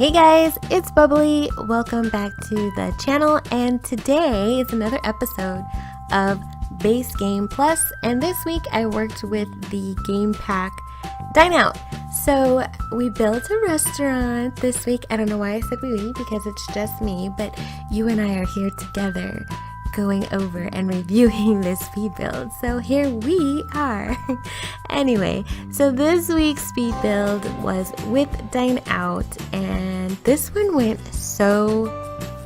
Hey guys, it's Bubbly. Welcome back to the channel, and today is another episode of Base Game Plus, and this week I worked with the game pack Dine Out. So we built a restaurant this week. I don't know why I said we because it's just me, but you and I are here together going over and reviewing this speed build. So here we are. Anyway, so this week's speed build was with Dine Out, and this one went so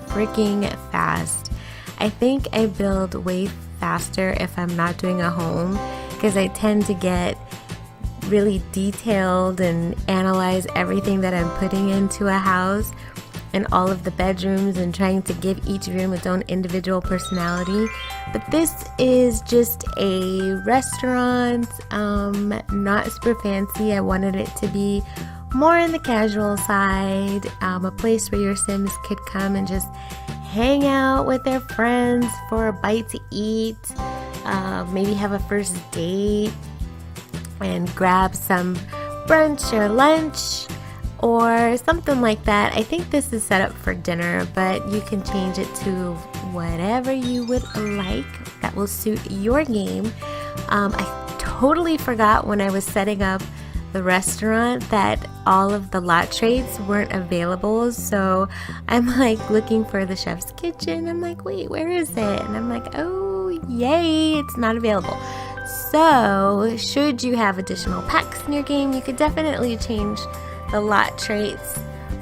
freaking fast. I think I build way faster if I'm not doing a home, because I tend to get really detailed and analyze everything that I'm putting into a house and all of the bedrooms and trying to give each room its own individual personality. But this is just a restaurant, not super fancy. I wanted it to be more in the casual side, a place where your Sims could come and just hang out with their friends for a bite to eat, maybe have a first date and grab some brunch or lunch or something like that. I think this is set up for dinner, but you can change it to whatever you would like that will suit your game. I totally forgot when I was setting up the restaurant that all of the lot traits weren't available, so I'm like looking for the chef's kitchen. I'm like, wait, where is it? And I'm like, oh yay, it's not available. So should you have additional packs in your game, you could definitely change the lot traits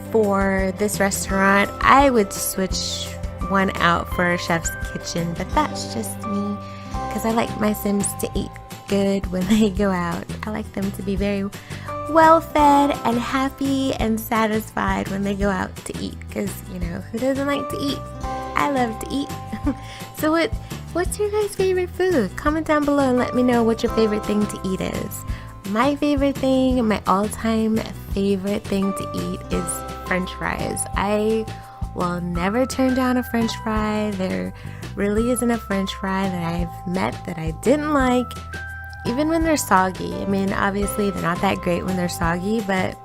for this restaurant. I would switch one out for a chef's kitchen, but that's just me because I like my Sims to eat good when they go out. I like them to be very well fed and happy and satisfied when they go out to eat, because you know, who doesn't like to eat? I love to eat. So what's your guys' favorite food? Comment down below and let me know what your favorite thing to eat is. My favorite thing, my all-time favorite thing to eat is French fries. I will never turn down a French fry. There really isn't a French fry that I've met that I didn't like, even when they're soggy. I mean, obviously they're not that great when they're soggy, but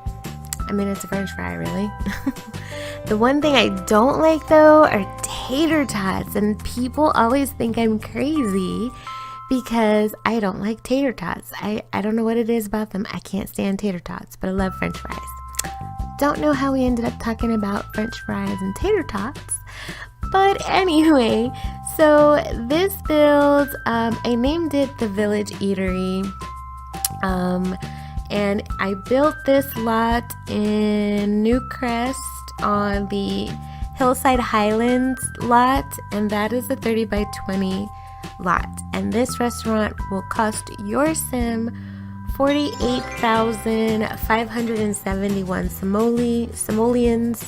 I mean, it's a French fry, really. The one thing I don't like though are tater tots, and people always think I'm crazy because I don't like tater tots. I don't know what it is about them. I can't stand tater tots, but I love French fries. Don't know how we ended up talking about French fries and tater tots, but anyway, so this build, I named it the Village Eatery, and I built this lot in Newcrest on the Hillside Highlands lot, and that is a 30 by 20 lot, and this restaurant will cost your Sim 48,571 simoleons.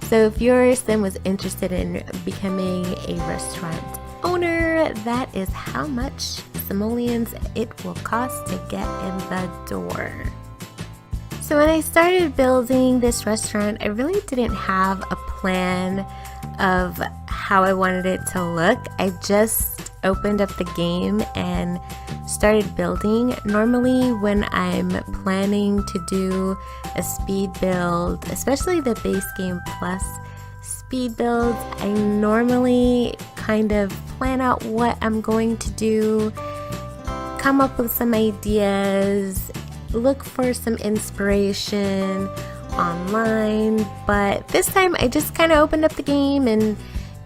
So if your Sim was interested in becoming a restaurant owner, that is how much simoleons it will cost to get in the door. So when I started building this restaurant, I really didn't have a plan of how I wanted it to look. I just opened up the game and started building. Normally when I'm planning to do a speed build, especially the Base Game Plus speed builds, I normally kind of plan out what I'm going to do, come up with some ideas, look for some inspiration online, but this time I just kind of opened up the game and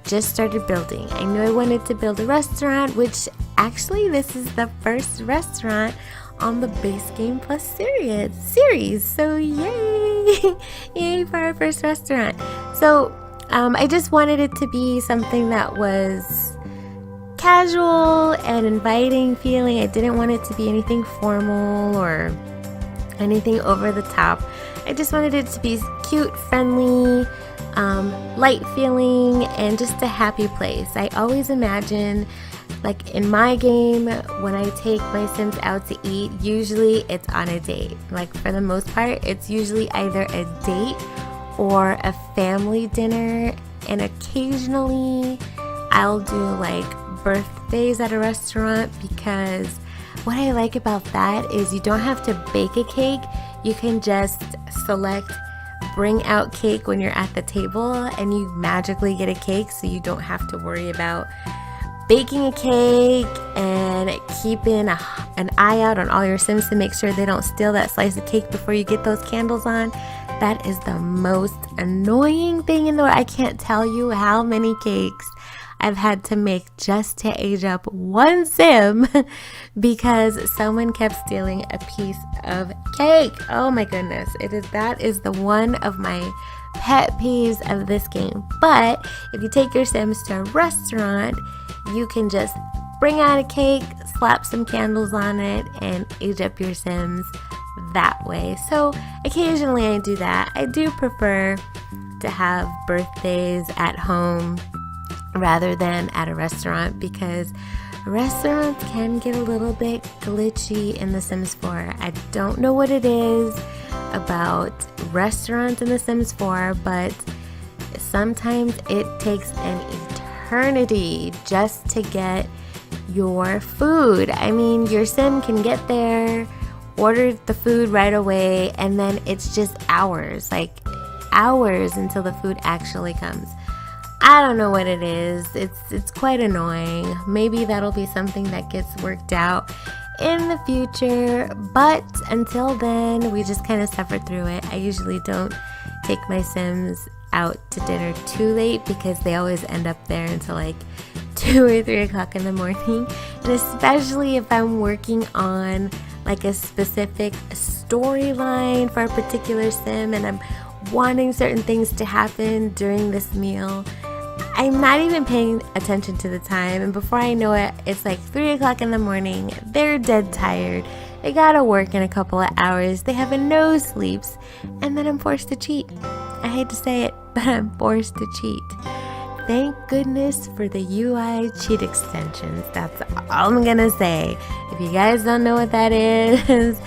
just started building. I knew I wanted to build a restaurant, which actually this is the first restaurant on the Base Game Plus series. So yay! Yay for our first restaurant. So I just wanted it to be something that was casual and inviting feeling. I didn't want it to be anything formal or anything over the top. I just wanted it to be cute, friendly, light feeling, and just a happy place. I always imagine, like in my game, when I take my Sims out to eat, usually it's on a date. Like for the most part, it's usually either a date or a family dinner, and occasionally I'll do like birthdays at a restaurant, because what I like about that is you don't have to bake a cake. you can just select bring out cake when you're at the table, and you magically get a cake, so you don't have to worry about baking a cake and keeping an eye out on all your Sims to make sure they don't steal that slice of cake before you get those candles on. That is the most annoying thing in the world. I can't tell you how many cakes I've had to make just to age up one Sim because someone kept stealing a piece of cake. Oh my goodness. That is the one of my pet peeves of this game. But if you take your Sims to a restaurant, you can just bring out a cake, slap some candles on it, and age up your Sims that way. So occasionally I do that. I do prefer to have birthdays at home rather than at a restaurant because restaurants can get a little bit glitchy in The Sims 4. I don't know what it is about restaurants in The Sims 4, but sometimes it takes an eternity just to get your food. I mean, your Sim can get there, order the food right away, and then it's just hours until the food actually comes. I don't know what it is. It's quite annoying. Maybe that'll be something that gets worked out in the future, but until then, we just kind of suffer through it. I usually don't take my Sims out to dinner too late because they always end up there until like 2 or 3 o'clock in the morning. And especially if I'm working on like a specific storyline for a particular Sim and I'm wanting certain things to happen during this meal, I'm not even paying attention to the time, and before I know it, it's like 3 o'clock in the morning. They're dead tired. They gotta work in a couple of hours. They have no sleeps, and then I'm forced to cheat. I hate to say it, but I'm forced to cheat. Thank goodness for the UI cheat extensions. That's all I'm gonna say. If you guys don't know what that is,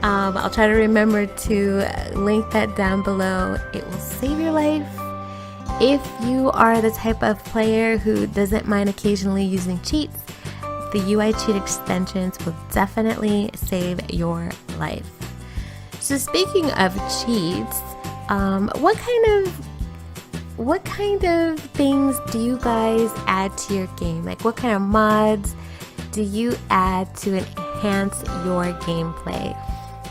I'll try to remember to link that down below. It will save your life. If you are the type of player who doesn't mind occasionally using cheats, the UI cheat extensions will definitely save your life. So speaking of cheats, what kind of things do you guys add to your game? Like what kind of mods do you add to enhance your gameplay?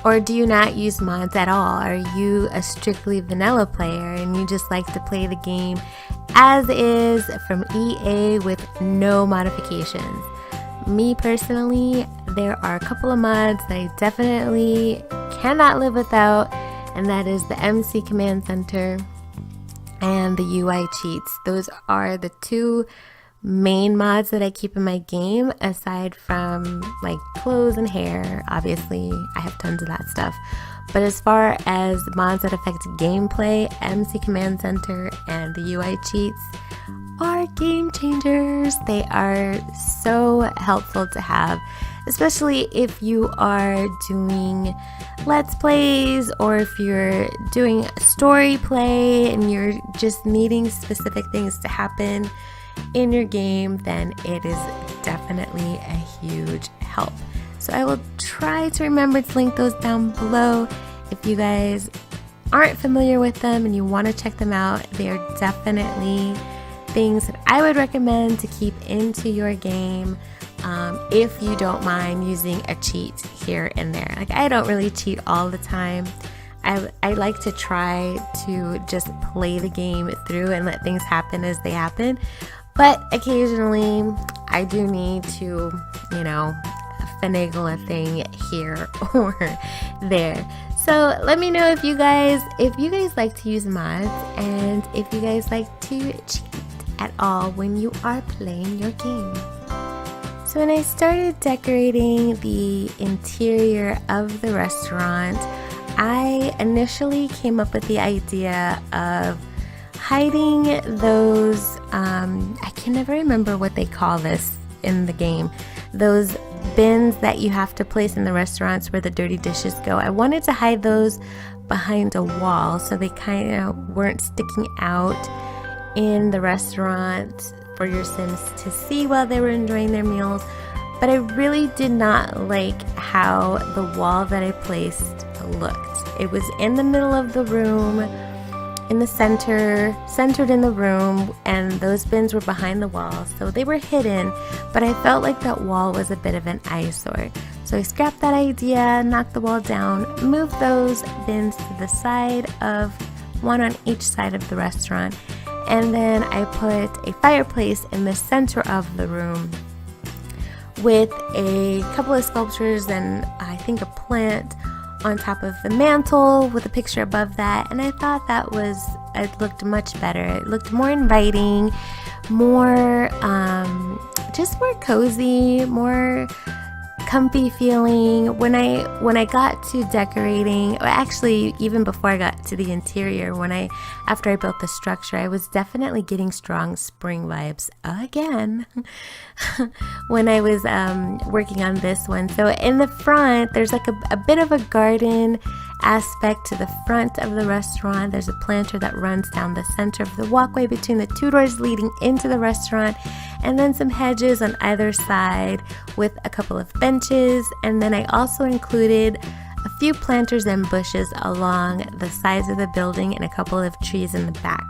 Or do you not use mods at all? Are you a strictly vanilla player and you just like to play the game as is from EA with no modifications? Me personally, there are a couple of mods that I definitely cannot live without, and that is the MC Command Center and the UI cheats. Those are the two main mods that I keep in my game, aside from like clothes and hair. Obviously I have tons of that stuff, but as far as mods that affect gameplay, MC Command Center and the UI cheats are game changers. They are so helpful to have, especially if you are doing let's plays or if you're doing story play and you're just needing specific things to happen in your game, then it is definitely a huge help. So I will try to remember to link those down below. If you guys aren't familiar with them and you want to check them out, they are definitely things that I would recommend to keep into your game if you don't mind using a cheat here and there. Like, I don't really cheat all the time. I like to try to just play the game through and let things happen as they happen. But occasionally I do need to, finagle a thing here or there. So let me know if you guys like to use mods and if you guys like to cheat at all when you are playing your game. So when I started decorating the interior of the restaurant, I initially came up with the idea of hiding those, I can never remember what they call this in the game, those bins that you have to place in the restaurants where the dirty dishes go. I wanted to hide those behind a wall so they kind of weren't sticking out in the restaurant for your Sims to see while they were enjoying their meals. But I really did not like how the wall that I placed looked. It was in the middle of the room, in the center, centered in the room, and those bins were behind the wall, so they were hidden, but I felt like that wall was a bit of an eyesore. So I scrapped that idea, knocked the wall down, moved those bins to the side of one on each side of the restaurant, and then I put a fireplace in the center of the room with a couple of sculptures and I think a plant on top of the mantle with a picture above that, and I thought it looked much better. It looked more inviting, more just more cozy, more comfy feeling. When I got to decorating, or actually even before I got to the interior, after I built the structure, I was definitely getting strong spring vibes again when I was working on this one. So in the front, there's like a bit of a garden aspect to the front of the restaurant. There's a planter that runs down the center of the walkway between the two doors leading into the restaurant, and then some hedges on either side with a couple of benches. And then I also included a few planters and bushes along the sides of the building and a couple of trees in the back.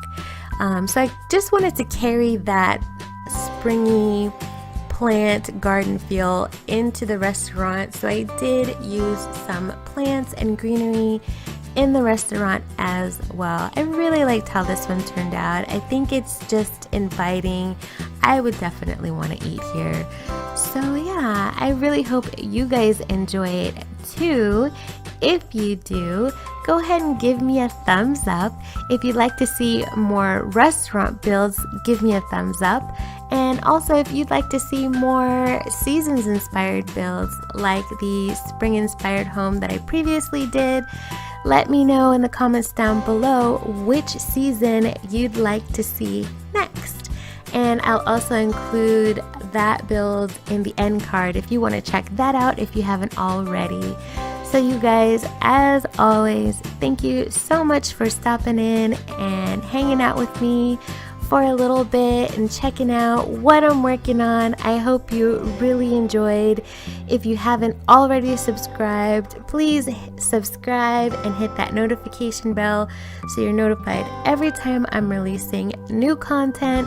So I just wanted to carry that springy plant garden feel into the restaurant. So I did use some plants and greenery in the restaurant as well. I really liked how this one turned out. I think it's just inviting. I would definitely want to eat here. So yeah, I really hope you guys enjoy it too. If you do, go ahead and give me a thumbs up. If you'd like to see more restaurant builds, give me a thumbs up. And also, if you'd like to see more seasons inspired builds like the spring inspired home that I previously did, let me know in the comments down below which season you'd like to see next. And I'll also include that build in the end card if you want to check that out if you haven't already. So you guys, as always, thank you so much for stopping in and hanging out with me for a little bit and checking out what I'm working on. I hope you really enjoyed. If you haven't already subscribed, please subscribe and hit that notification bell so you're notified every time I'm releasing new content.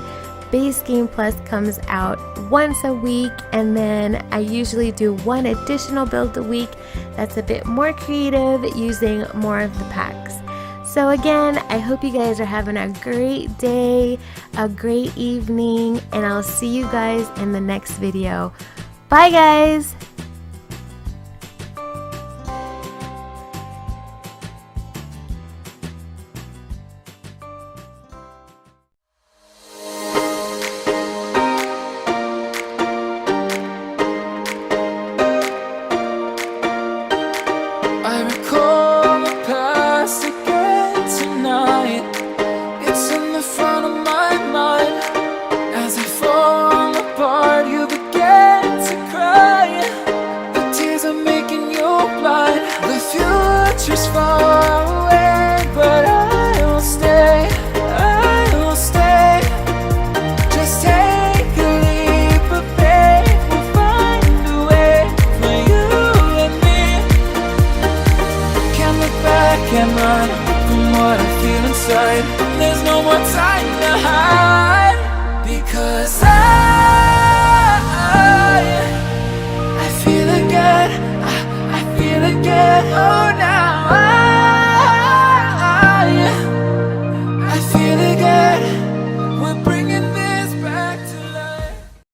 Base Game Plus comes out once a week, and then I usually do one additional build a week that's a bit more creative using more of the packs. So again, I hope you guys are having a great day, a great evening, and I'll see you guys in the next video. Bye guys! I recall the past again tonight. It's in the front of my mind. As I fall apart, you begin to cry. The tears are making you blind. The future's far away, but I will stay. I will stay. Just take a leap of faith. We'll find a way for you and me. Can't look back and run from what I feel inside. There's no more time to hide, because I feel again. I feel again. Oh.